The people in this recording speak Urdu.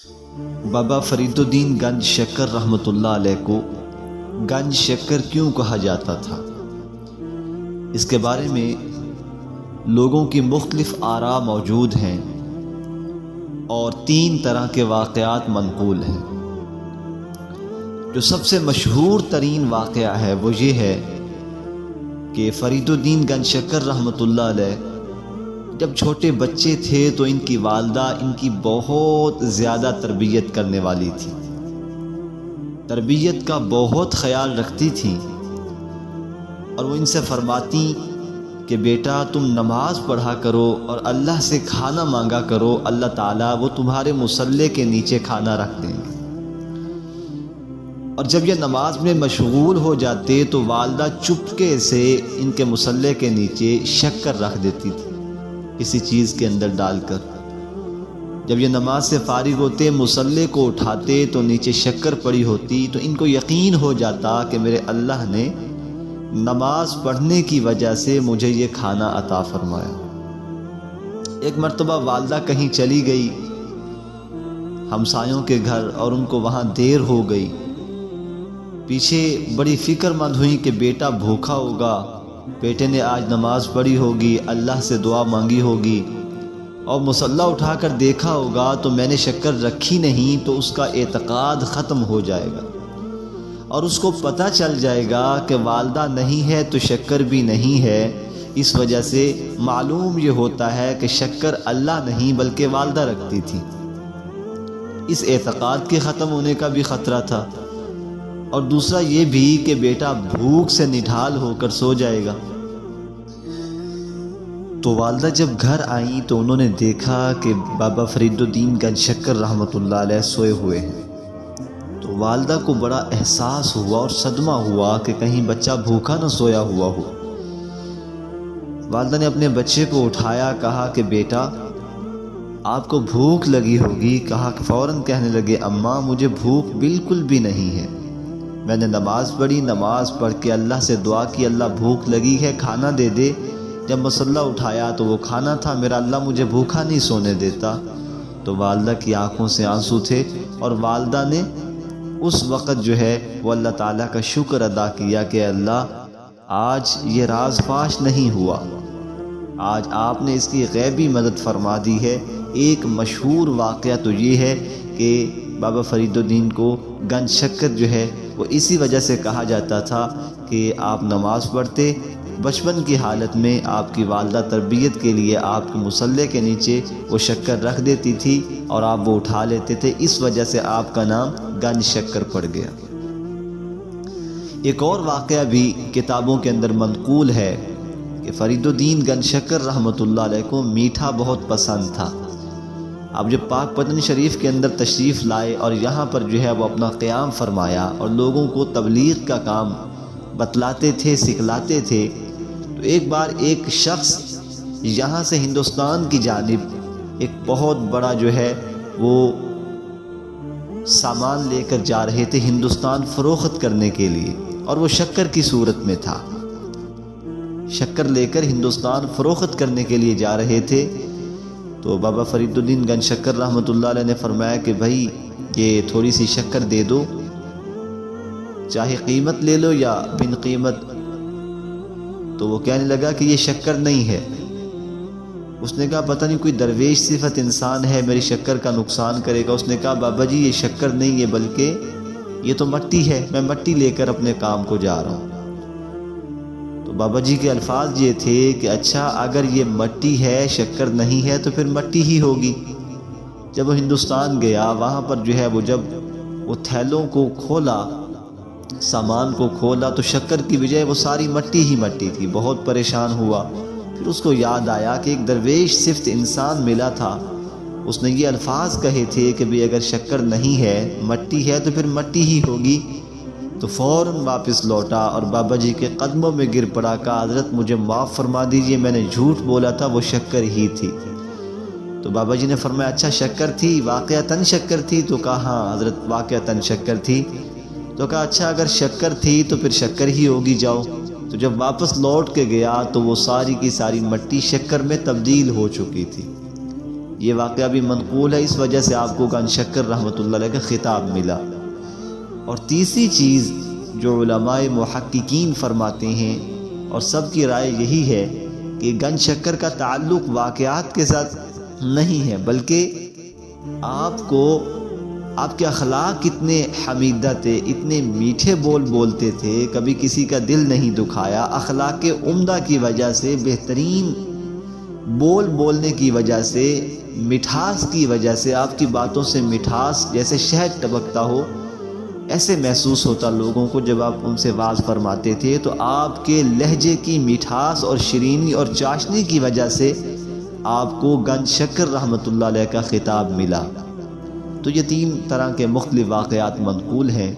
بابا فرید الدین گنج شکر رحمۃ اللہ علیہ کو گنج شکر کیوں کہا جاتا تھا؟ اس کے بارے میں لوگوں کی مختلف آراء موجود ہیں اور 3 طرح کے واقعات منقول ہیں۔ جو سب سے مشہور ترین واقعہ ہے وہ یہ ہے کہ فرید الدین گنج شکر رحمۃ اللہ علیہ جب چھوٹے بچے تھے تو ان کی والدہ ان کی بہت زیادہ تربیت کرنے والی تھی، تربیت کا بہت خیال رکھتی تھیں، اور وہ ان سے فرماتی کہ بیٹا تم نماز پڑھا کرو اور اللہ سے کھانا مانگا کرو، اللہ تعالیٰ وہ تمہارے مصلے کے نیچے کھانا رکھ دیں گے۔ اور جب یہ نماز میں مشغول ہو جاتے تو والدہ چپکے سے ان کے مصلے کے نیچے شکر رکھ دیتی تھی، کسی چیز کے اندر ڈال کر۔ جب یہ نماز سے فارغ ہوتے مصلے کو اٹھاتے تو نیچے شکر پڑی ہوتی، تو ان کو یقین ہو جاتا کہ میرے اللہ نے نماز پڑھنے کی وجہ سے مجھے یہ کھانا عطا فرمایا۔ ایک مرتبہ والدہ کہیں چلی گئی ہمسایوں کے گھر، اور ان کو وہاں دیر ہو گئی۔ پیچھے بڑی فکر مند ہوئی کہ بیٹا بھوکا ہوگا، بیٹے نے آج نماز پڑھی ہوگی، اللہ سے دعا مانگی ہوگی، اور مصلی اٹھا کر دیکھا ہوگا تو میں نے شکر رکھی نہیں، تو اس کا اعتقاد ختم ہو جائے گا، اور اس کو پتہ چل جائے گا کہ والدہ نہیں ہے تو شکر بھی نہیں ہے۔ اس وجہ سے معلوم یہ ہوتا ہے کہ شکر اللہ نہیں بلکہ والدہ رکھتی تھی۔ اس اعتقاد کے ختم ہونے کا بھی خطرہ تھا، اور دوسرا یہ بھی کہ بیٹا بھوک سے نڈھال ہو کر سو جائے گا۔ تو والدہ جب گھر آئیں تو انہوں نے دیکھا کہ بابا فرید الدین گنج شکر رحمۃ اللہ علیہ سوئے ہوئے ہیں۔ تو والدہ کو بڑا احساس ہوا اور صدمہ ہوا کہ کہیں بچہ بھوکا نہ سویا ہوا ہو۔ والدہ نے اپنے بچے کو اٹھایا، کہا کہ بیٹا آپ کو بھوک لگی ہوگی۔ کہا کہ فوراً کہنے لگے اماں مجھے بھوک بالکل بھی نہیں ہے، میں نے نماز پڑھی، نماز پڑھ کے اللہ سے دعا کی اللہ بھوک لگی ہے کھانا دے دے۔ جب مصلی اٹھایا تو وہ کھانا تھا، میرا اللہ مجھے بھوکا نہیں سونے دیتا۔ تو والدہ کی آنکھوں سے آنسو تھے، اور والدہ نے اس وقت جو ہے وہ اللہ تعالیٰ کا شکر ادا کیا کہ اللہ آج یہ راز فاش نہیں ہوا، آج آپ نے اس کی غیبی مدد فرما دی ہے۔ ایک مشہور واقعہ تو یہ ہے کہ بابا فرید الدین کو گنج شکر جو ہے وہ اسی وجہ سے کہا جاتا تھا کہ آپ نماز پڑھتے، بچپن کی حالت میں آپ کی والدہ تربیت کے لیے آپ کے مصلے کے نیچے وہ شکر رکھ دیتی تھی اور آپ وہ اٹھا لیتے تھے، اس وجہ سے آپ کا نام گنج شکر پڑ گیا۔ ایک اور واقعہ بھی کتابوں کے اندر منقول ہے کہ فرید الدین گنج شکر رحمۃ اللہ علیہ کو میٹھا بہت پسند تھا۔ اب جب پاک پتن شریف کے اندر تشریف لائے اور یہاں پر جو ہے وہ اپنا قیام فرمایا اور لوگوں کو تبلیغ کا کام بتلاتے تھے، سکھلاتے تھے، تو ایک بار ایک شخص یہاں سے ہندوستان کی جانب ایک بہت بڑا جو ہے وہ سامان لے کر جا رہے تھے ہندوستان فروخت کرنے کے لیے، اور وہ شکر کی صورت میں تھا، شکر لے کر ہندوستان فروخت کرنے کے لیے جا رہے تھے۔ تو بابا فرید الدین گنج شکر رحمۃ اللہ علیہ نے فرمایا کہ بھائی یہ تھوڑی سی شکر دے دو، چاہے قیمت لے لو یا بن قیمت۔ تو وہ کہنے لگا کہ یہ شکر نہیں ہے۔ اس نے کہا پتہ نہیں کوئی درویش صفت انسان ہے میری شکر کا نقصان کرے گا۔ اس نے کہا بابا جی یہ شکر نہیں ہے بلکہ یہ تو مٹی ہے، میں مٹی لے کر اپنے کام کو جا رہا ہوں۔ تو بابا جی کے الفاظ یہ تھے کہ اچھا اگر یہ مٹی ہے شکر نہیں ہے تو پھر مٹی ہی ہوگی۔ جب وہ ہندوستان گیا وہاں پر جو ہے وہ جب وہ تھیلوں کو کھولا، سامان کو کھولا، تو شکر کی بجائے وہ ساری مٹی ہی مٹی تھی۔ بہت پریشان ہوا۔ پھر اس کو یاد آیا کہ ایک درویش صفت انسان ملا تھا، اس نے یہ الفاظ کہے تھے کہ بھی اگر شکر نہیں ہے مٹی ہے تو پھر مٹی ہی ہوگی۔ تو فوراً واپس لوٹا اور بابا جی کے قدموں میں گر پڑا، کہا حضرت مجھے معاف فرما دیجئے، میں نے جھوٹ بولا تھا، وہ شکر ہی تھی۔ تو بابا جی نے فرمایا اچھا شکر تھی، واقعتاً شکر تھی؟ تو کہا ہاں حضرت واقعتاً شکر تھی۔ تو کہا اچھا اگر شکر تھی تو پھر شکر ہی ہوگی، جاؤ۔ تو جب واپس لوٹ کے گیا تو وہ ساری کی ساری مٹی شکر میں تبدیل ہو چکی تھی۔ یہ واقعہ بھی منقول ہے، اس وجہ سے آپ کو گنج شکر رحمۃ اللہ علیہ کا خطاب ملا۔ اور تیسری چیز جو علماء محققین فرماتے ہیں اور سب کی رائے یہی ہے کہ گنج شکر کا تعلق واقعات کے ساتھ نہیں ہے، بلکہ آپ کو آپ کے اخلاق کتنے حمیدہ تھے، اتنے میٹھے بول بولتے تھے، کبھی کسی کا دل نہیں دکھایا، اخلاق عمدہ کی وجہ سے، بہترین بول بولنے کی وجہ سے، مٹھاس کی وجہ سے، آپ کی باتوں سے مٹھاس جیسے شہد ٹپکتا ہو ایسے محسوس ہوتا لوگوں کو جب آپ ان سے واز فرماتے تھے۔ تو آپ کے لہجے کی مٹھاس اور شیرینی اور چاشنی کی وجہ سے آپ کو گنج شکر رحمۃ اللہ علیہ کا خطاب ملا۔ تو یہ 3 طرح کے مختلف واقعات منقول ہیں۔